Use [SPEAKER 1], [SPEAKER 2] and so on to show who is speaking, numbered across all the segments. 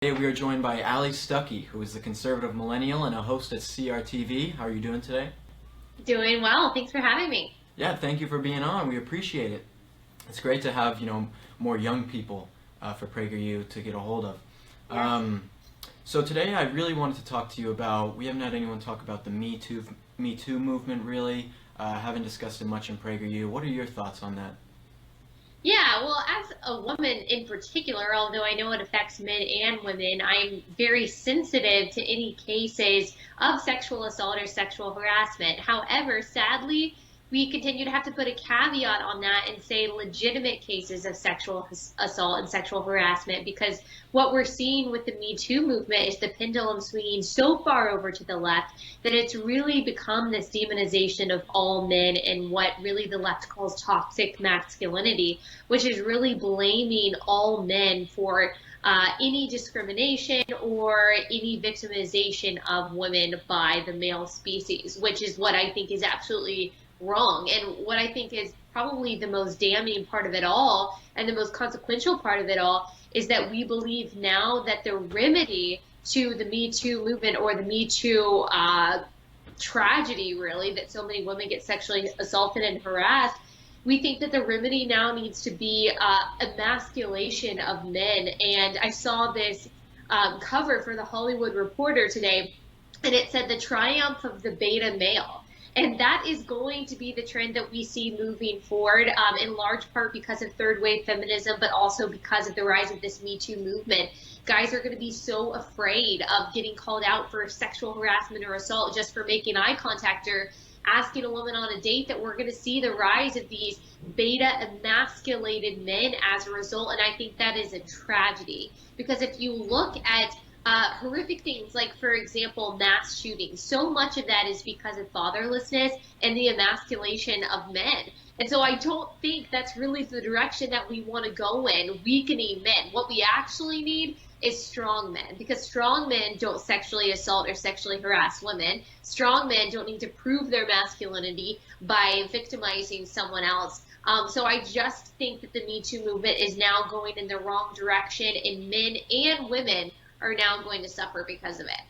[SPEAKER 1] Today we are joined by Allie Stuckey, who is the Conservative Millennial and a host at CRTV. How are you doing today?
[SPEAKER 2] Doing well. Thanks for having me.
[SPEAKER 1] Yeah, thank you for being on. We appreciate it. It's great to have, more young people for PragerU to get a hold of.
[SPEAKER 2] Yes.
[SPEAKER 1] So today I really wanted to talk to you about, we haven't had anyone talk about the Me Too movement really. Haven't discussed it much in PragerU. What are your thoughts on that?
[SPEAKER 2] Yeah, well, as a woman in particular, although I know it affects men and women, I'm very sensitive to any cases of sexual assault or sexual harassment. However, sadly, we continue to have to put a caveat on that and say legitimate cases of sexual assault and sexual harassment, because what we're seeing with the Me Too movement is the pendulum swinging so far over to the left that it's really become this demonization of all men and what really the left calls toxic masculinity, which is really blaming all men for any discrimination or any victimization of women by the male species, which is what I think is absolutely wrong. And what I think is probably the most damning part of it all and the most consequential part of it all is that we believe now that the remedy to the Me Too movement or the Me Too tragedy, really, that so many women get sexually assaulted and harassed, we think that the remedy now needs to be emasculation of men. And I saw this cover for the Hollywood Reporter today, and it said the triumph of the beta male. And that is going to be the trend that we see moving forward, in large part because of third wave feminism, but also because of the rise of this Me Too movement. Guys are going to be so afraid of getting called out for sexual harassment or assault just for making eye contact or asking a woman on a date that we're going to see the rise of these beta emasculated men as a result. And I think that is a tragedy, because if you look at horrific things like, for example, mass shootings, so much of that is because of fatherlessness and the emasculation of men. And so I don't think that's really the direction that we want to go in, weakening men. What we actually need is strong men, because strong men don't sexually assault or sexually harass women. Strong men don't need to prove their masculinity by victimizing someone else. So I just think that the Me Too movement is now going in the wrong direction, and men and women are now going to suffer because of it.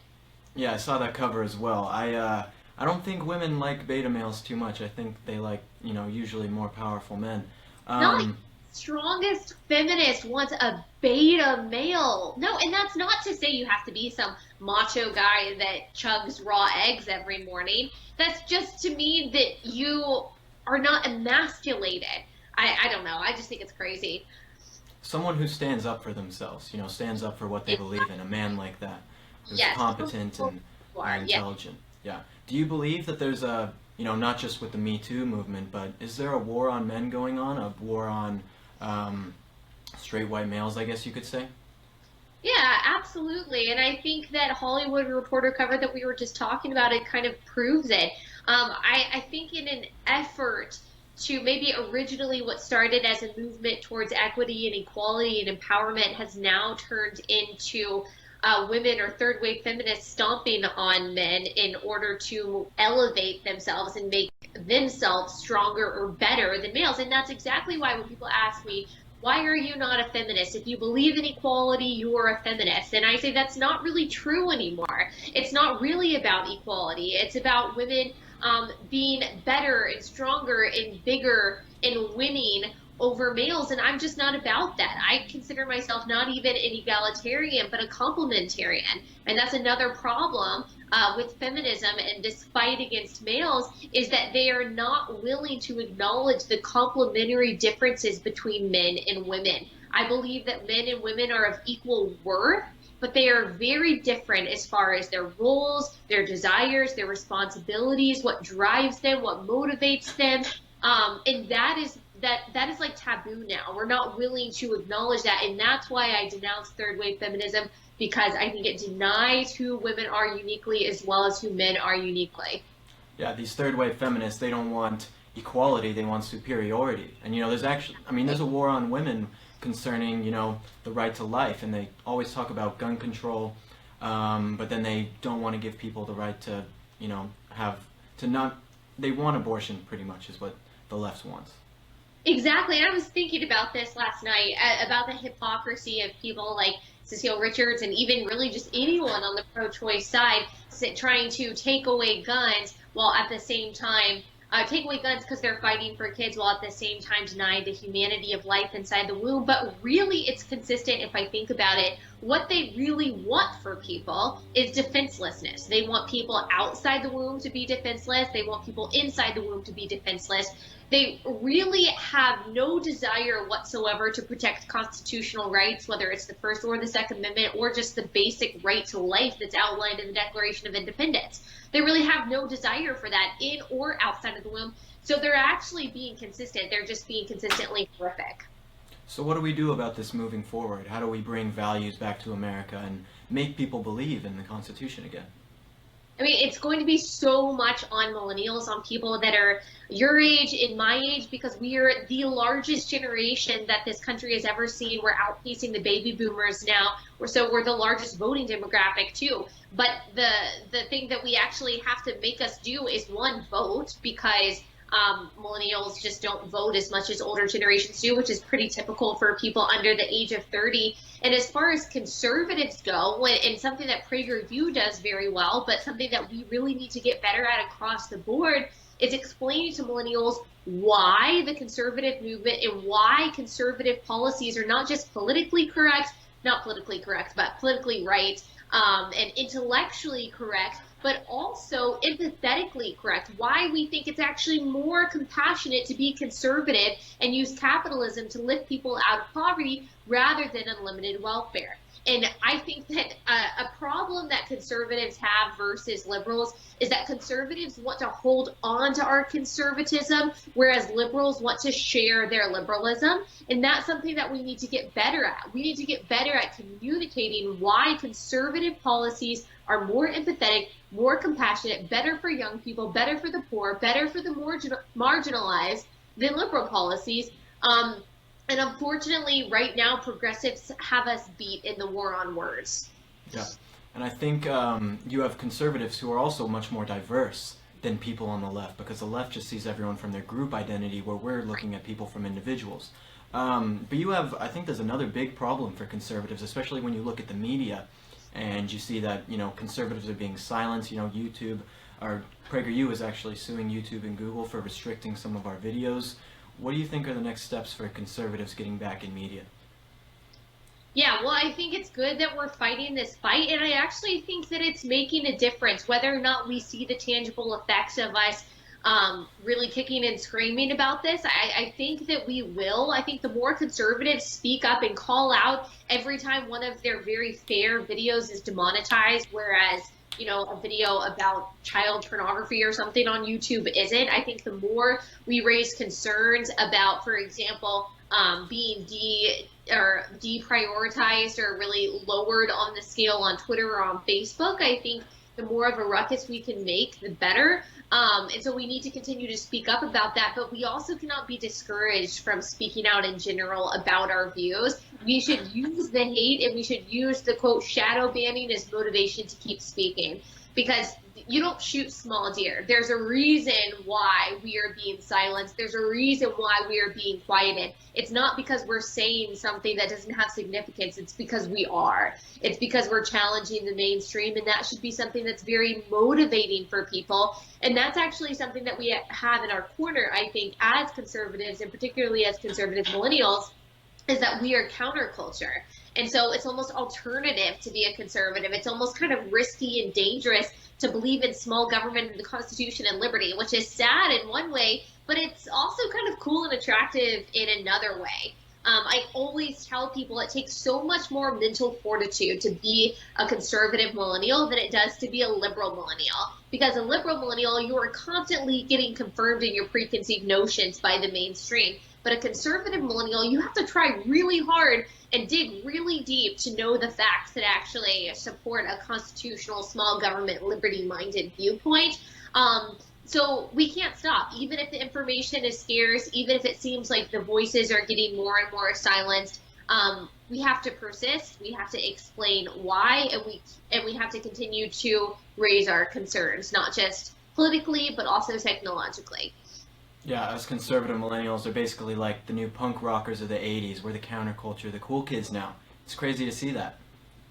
[SPEAKER 1] Yeah, I saw that cover as well. I don't think women like beta males too much. I think they like, usually more powerful men.
[SPEAKER 2] Not
[SPEAKER 1] Um,
[SPEAKER 2] strongest feminist wants a beta male. No, and that's not to say you have to be some macho guy that chugs raw eggs every morning. That's just to mean that you are not emasculated. I don't know. I just think it's crazy.
[SPEAKER 1] Someone who stands up for themselves, stands up for what they believe in, a man like that, who's
[SPEAKER 2] Yes.
[SPEAKER 1] competent and
[SPEAKER 2] You are. Yes.
[SPEAKER 1] intelligent. Yeah. Do you believe that there's a, not just with the Me Too movement, but is there a war on men going on, a war on straight white males, I guess you could say?
[SPEAKER 2] Yeah, absolutely. And I think that Hollywood Reporter cover that we were just talking about, it kind of proves it. I think in an effort to maybe originally what started as a movement towards equity and equality and empowerment has now turned into women or third wave feminists stomping on men in order to elevate themselves and make themselves stronger or better than males. And that's exactly why when people ask me, why are you not a feminist? If you believe in equality, you're a feminist. And I say that's not really true anymore. It's not really about equality. It's about women being better and stronger and bigger and winning over males. And I'm just not about that. I consider myself not even an egalitarian, but a complementarian. And that's another problem with feminism and this fight against males, is that they are not willing to acknowledge the complementary differences between men and women. I believe that men and women are of equal worth, but they are very different as far as their roles, their desires, their responsibilities, what drives them, what motivates them. And that is like taboo now. We're not willing to acknowledge that. And that's why I denounce third wave feminism, because I think it denies who women are uniquely as well as who men are uniquely.
[SPEAKER 1] Yeah, these third wave feminists, they don't want equality, they want superiority. And there's actually, there's a war on women concerning, the right to life, and they always talk about gun control, but then they don't want to give people the right to, they want abortion pretty much is what the left wants.
[SPEAKER 2] Exactly. And I was thinking about this last night, about the hypocrisy of people like Cecile Richards, and even really just anyone on the pro-choice side trying to take away guns while at the same time take away guns because they're fighting for kids while at the same time deny the humanity of life inside the womb. But really, it's consistent if I think about it. What they really want for people is defenselessness. They want people outside the womb to be defenseless. They want people inside the womb to be defenseless. They really have no desire whatsoever to protect constitutional rights, whether it's the First or the Second Amendment, or just the basic right to life that's outlined in the Declaration of Independence. They really have no desire for that in or outside of the womb. So they're actually being consistent. They're just being consistently horrific.
[SPEAKER 1] So what do we do about this moving forward? How do we bring values back to America and make people believe in the Constitution again?
[SPEAKER 2] I mean, it's going to be so much on millennials, on people that are your age and my age, because we are the largest generation that this country has ever seen. We're outpacing the baby boomers now. So we're the largest voting demographic too. But the thing that we actually have to make us do is, one, vote, because millennials just don't vote as much as older generations do, which is pretty typical for people under the age of 30. And as far as conservatives go, and something that PragerU does very well, but something that we really need to get better at across the board, is explaining to millennials why the conservative movement and why conservative policies are not just politically correct, but politically right, and intellectually correct, but also empathetically correct. Why we think it's actually more compassionate to be conservative and use capitalism to lift people out of poverty rather than unlimited welfare. And I think that a problem that conservatives have versus liberals is that conservatives want to hold on to our conservatism, whereas liberals want to share their liberalism. And that's something that we need to get better at. We need to get better at communicating why conservative policies are more empathetic, more compassionate, better for young people, better for the poor, better for the marginalized than liberal policies. And unfortunately, right now, progressives have us beat in the war on words.
[SPEAKER 1] Yeah, and I think you have conservatives who are also much more diverse than people on the left, because the left just sees everyone from their group identity, where we're looking at people from individuals. But you have, I think there's another big problem for conservatives, especially when you look at the media and you see that, conservatives are being silenced. YouTube, or PragerU is actually suing YouTube and Google for restricting some of our videos. What do you think are the next steps for conservatives getting back in media?
[SPEAKER 2] Yeah, well, I think it's good that we're fighting this fight, and I actually think that it's making a difference, whether or not we see the tangible effects of us really kicking and screaming about this. I think that we will. I think the more conservatives speak up and call out every time one of their very fair videos is demonetized, whereas a video about child pornography or something on YouTube isn't. I think the more we raise concerns about, for example, being deprioritized or really lowered on the scale on Twitter or on Facebook, I think the more of a ruckus we can make, the better. And so we need to continue to speak up about that, but we also cannot be discouraged from speaking out in general about our views. We should use the hate, and we should use the, quote, shadow banning as motivation to keep speaking, because you don't shoot small deer. There's a reason why we are being silenced. There's a reason why we are being quieted. It's not because we're saying something that doesn't have significance. It's because we are. It's because we're challenging the mainstream, and that should be something that's very motivating for people. And that's actually something that we have in our corner, I think, as conservatives, and particularly as conservative millennials, is that we are counterculture. And so it's almost alternative to be a conservative. It's almost kind of risky and dangerous to believe in small government and the Constitution and liberty, which is sad in one way, but it's also kind of cool and attractive in another way. I always tell people it takes so much more mental fortitude to be a conservative millennial than it does to be a liberal millennial. Because a liberal millennial, you are constantly getting confirmed in your preconceived notions by the mainstream. But a conservative millennial, you have to try really hard and dig really deep to know the facts that actually support a constitutional, small government, liberty-minded viewpoint. So we can't stop, even if the information is scarce, even if it seems like the voices are getting more and more silenced. We have to persist. We have to explain why, and we have to continue to raise our concerns, not just politically, but also technologically.
[SPEAKER 1] Yeah, us conservative millennials are basically like the new punk rockers of the 80s. We're the counterculture, the cool kids now. It's crazy to see that.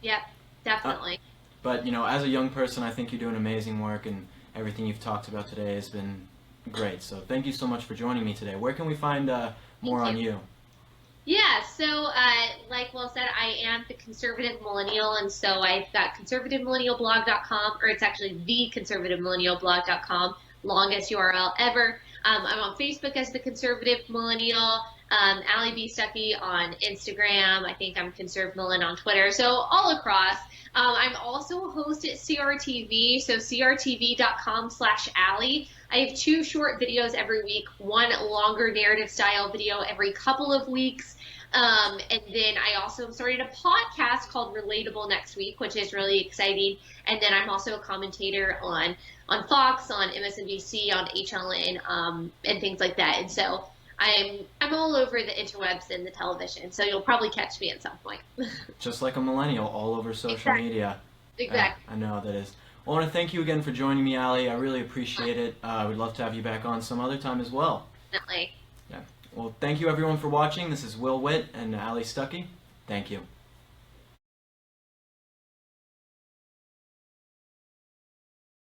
[SPEAKER 2] Yep, definitely.
[SPEAKER 1] But, you know, as a young person, I think you're doing amazing work, and everything you've talked about today has been great. So thank you so much for joining me today. Where can we find more
[SPEAKER 2] Thank
[SPEAKER 1] on
[SPEAKER 2] you.
[SPEAKER 1] you?
[SPEAKER 2] Yeah, so like Will said, I am the Conservative Millennial, and so I've got conservativemillennialblog.com, or it's actually the conservativemillennialblog.com, longest URL ever. I'm on Facebook as the Conservative Millennial, Allie B. Stuckey on Instagram. I think I'm Conserv Millen on Twitter, so all across. I'm also a host at CRTV, so crtv.com/Allie. I have 2 short videos every week, one longer narrative style video every couple of weeks. And then I also started a podcast called Relatable next week, which is really exciting. And then I'm also a commentator on Fox, on MSNBC, on HLN, and things like that. And so I'm all over the interwebs and the television. So you'll probably catch me at some point.
[SPEAKER 1] Just like a millennial, all over social
[SPEAKER 2] Exactly.
[SPEAKER 1] media.
[SPEAKER 2] Exactly.
[SPEAKER 1] I know how that is. Well, I want to thank you again for joining me, Allie. I really appreciate it. I would love to have you back on some other time as well.
[SPEAKER 2] Definitely.
[SPEAKER 1] Yeah. Well, thank you everyone for watching. This is Will Witt and Allie Stuckey. Thank you.